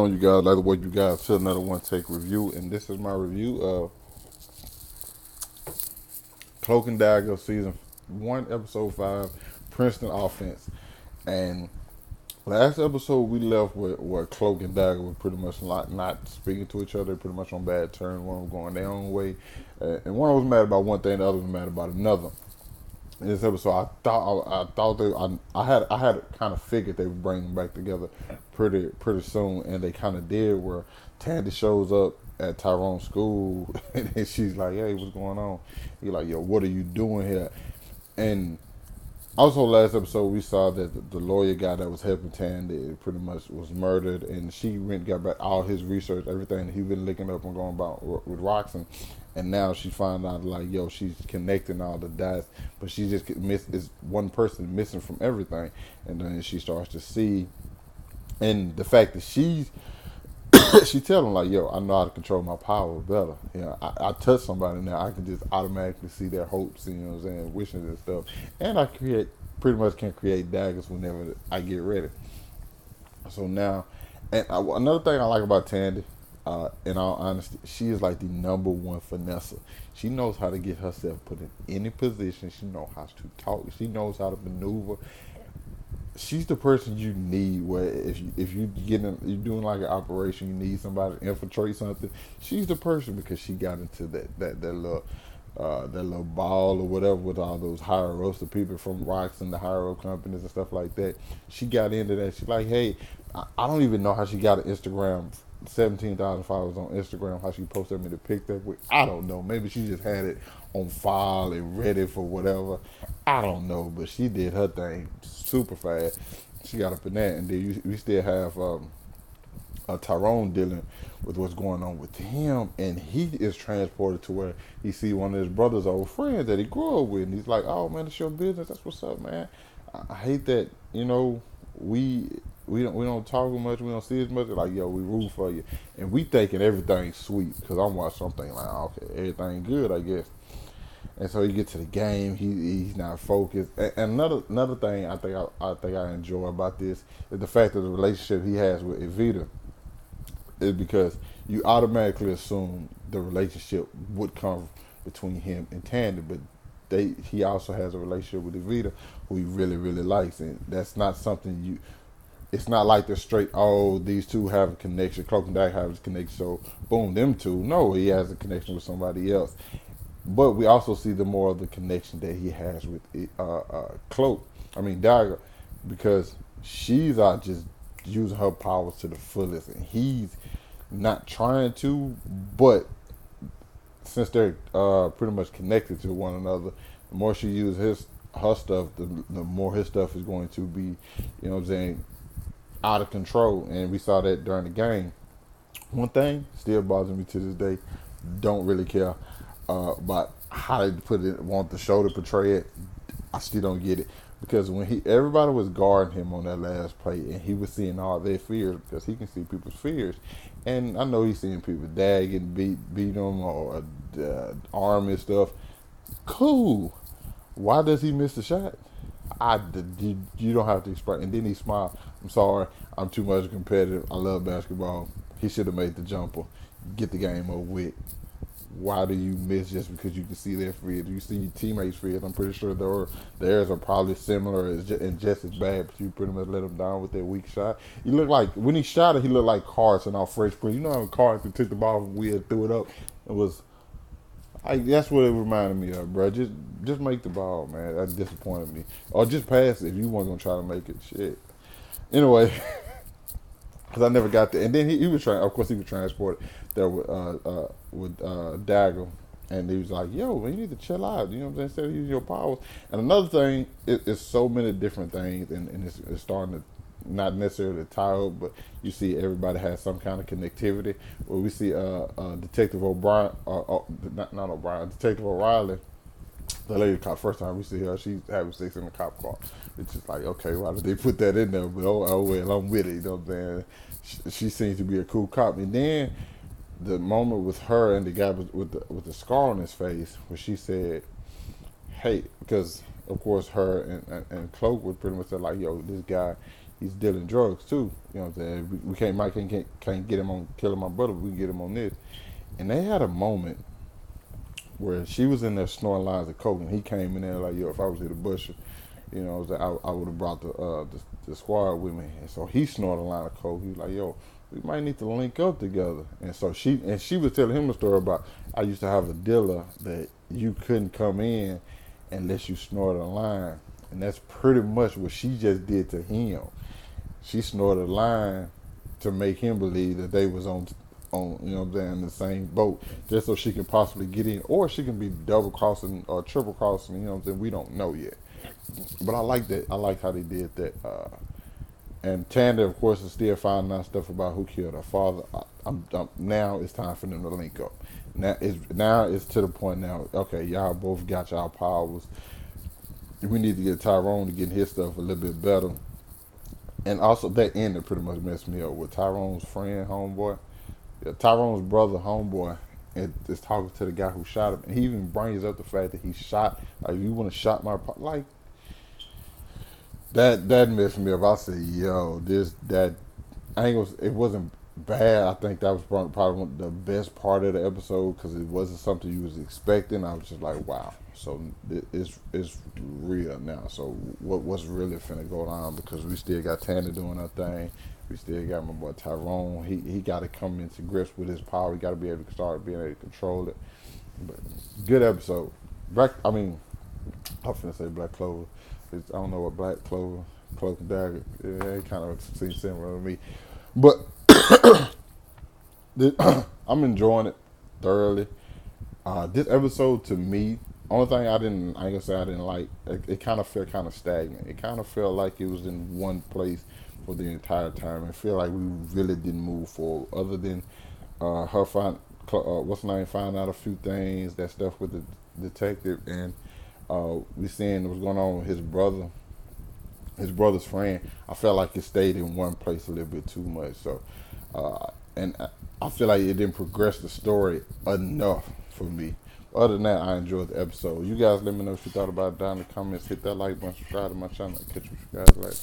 On you guys, like the way you guys to another one take review, and this is my review of Cloak and Dagger season 1, episode 5, Princeton offense. And last episode we left with where Cloak and Dagger were pretty much like not speaking to each other, pretty much on bad terms. One was going their own way, and one was mad about one thing, the other was mad about another. In this episode, I thought I had kind of figured they would bring them back together pretty soon, and they kind of did. Where Tandy shows up at Tyrone's school, and then she's like, "Hey, what's going on?" He's like, "Yo, what are you doing here?" And also, last episode we saw that the lawyer guy that was helping Tandy pretty much was murdered, and she went and got back all his research, everything that he been looking up and going about with Roxanne, and now she found out like, yo, she's connecting all the dots, but she just is one person missing from everything, and then she starts to see, and the fact that she tell him like, yo, I know how to control my power better. You know, I touch somebody now, I can just automatically see their hopes, you know what I'm saying, wishes and stuff. And I pretty much can create daggers whenever I get ready. So now, another thing I like about Tandy, in all honesty, she is like the number one finesser. She knows how to get herself put in any position. She knows how to talk. She knows how to maneuver. She's the person you need. Where if you you're doing like an operation, you need somebody to infiltrate something. She's the person because she got into that little ball or whatever with all those higher ups, the people from Rocks and the higher up companies and stuff like that. She got into that. She's like, hey, I don't even know how she got an Instagram. 17,000 followers on Instagram. How she posted me the pic that week, I don't know. Maybe she just had it on file and ready for whatever. I don't know, but she did her thing super fast. She got up in that, and then we still have Tyrone dealing with what's going on with him, and he is transported to where he see one of his brother's old friends that he grew up with, and he's like, "Oh man, it's your business. That's what's up, man. I hate that we we don't talk as much, we don't see as much. Like, yo, we root for you, and we thinking everything's sweet because I'm watching something like, okay, everything good, I guess." And so he gets to the game. He's not focused. And another thing I think I enjoy about this is the fact that the relationship he has with Evita is because you automatically assume the relationship would come between him and Tandy, but he also has a relationship with Evita who he really likes, and that's not something you. It's not like they're straight. Oh, these two have a connection. Cloak and Dagger have a connection. So boom, them two. No, he has a connection with somebody else. But we also see the more of the connection that he has with Cloak. I mean Dagger, because she's out just using her powers to the fullest, and he's not trying to. But since they're pretty much connected to one another, the more she uses her stuff, the more his stuff is going to be, you know what I'm saying, out of control. And we saw that during the game. One thing still bothers me to this day. Don't really care about how they put it, want the show to portray it. I still don't get it because when everybody was guarding him on that last play, and he was seeing all their fears because he can see people's fears, and I know he's seeing people dad getting beat them or arm and stuff. Cool. Why does he miss the shot? You don't have to explain. And then he smiled. I'm sorry. I'm too much competitive. I love basketball. He should have made the jumper. Get the game over with. Why do you miss just because you can see their fears? You see your teammates' fears. I'm pretty sure theirs are probably similar and just as bad, but you pretty much let them down with that weak shot. You look like, when he shot it, he looked like Carson off Fresh Prince. You know how Carson took the ball from Will, threw it up? It was, that's what it reminded me of, bro. Just make the ball, man. That disappointed me. Or just pass it if you weren't going to try to make it. Shit. Anyway, because I never got there. And then he was trying. Of course, he was transported there with Dagger, and he was like, "Yo, man, you need to chill out." You know what I'm saying? Instead of using your powers. And another thing, it's so many different things, and it's starting to not necessarily tie up, but you see everybody has some kind of connectivity. Where we see Detective O'Brien, not O'Brien, Detective O'Reilly. The lady cop, first time we see her, she's having sex in the cop car. It's just like, okay, why did they put that in there? But oh well, I'm with it. You know what I'm saying? She seems to be a cool cop. And then the moment with her and the guy with the scar on his face, where she said, "Hey," because of course her and Cloak would pretty much say like, "Yo, this guy, he's dealing drugs too. You know what I'm saying? We can't Mike can't get him on killing my brother, but we can get him on this. And they had a moment where she was in there snoring lines of coke, and he came in there like, yo, if I was here to bust you, you know, I would have brought the squad with me. And so he snorted a line of coke. He was like, yo, we might need to link up together. And so she was telling him a story about, I used to have a dealer that you couldn't come in unless you snorted a line. And that's pretty much what she just did to him. She snorted a line to make him believe that they was on you know what I'm saying, the same boat, just so she can possibly get in, or she can be double crossing or triple crossing, you know what I'm saying, we don't know yet. But I like that. I like how they did that. And Tanda, of course, is still finding out stuff about who killed her father. Now it's time for them to link up. Now it's to the point now, okay, y'all both got y'all powers. We need to get Tyrone to get his stuff a little bit better. And also that ended pretty much messed me up with Tyrone's friend, homeboy. Yeah, Tyrone's brother, homeboy, is talking to the guy who shot him. And he even brings up the fact that he shot, like, you want to shot my, like, that messed me up. I said, yo, I ain't gonna, it wasn't bad. I think that was probably the best part of the episode because it wasn't something you was expecting. I was just like, wow. So it's real now. So what's really finna go on? Because we still got Tanner doing her thing. We still got my boy Tyrone. He got to come into grips with his power. He got to be able to start being able to control it. But good episode. I was finna say Black Clover. I don't know what Black Clover, Cloak Dagger. It kind of seems similar to me. But I'm enjoying it thoroughly. This episode to me, only thing I ain't gonna say I didn't like, it kind of felt kind of stagnant. It kind of felt like it was in one place for the entire time. I feel like we really didn't move forward, other than her find out a few things, that stuff with the detective, and we seeing what's going on with his brother's friend. I felt like it stayed in one place a little bit too much. So, and I feel like it didn't progress the story enough for me. Other than that, I enjoyed the episode. You guys let me know what you thought about it down in the comments. Hit that like button, subscribe to my channel. Catch you guys later.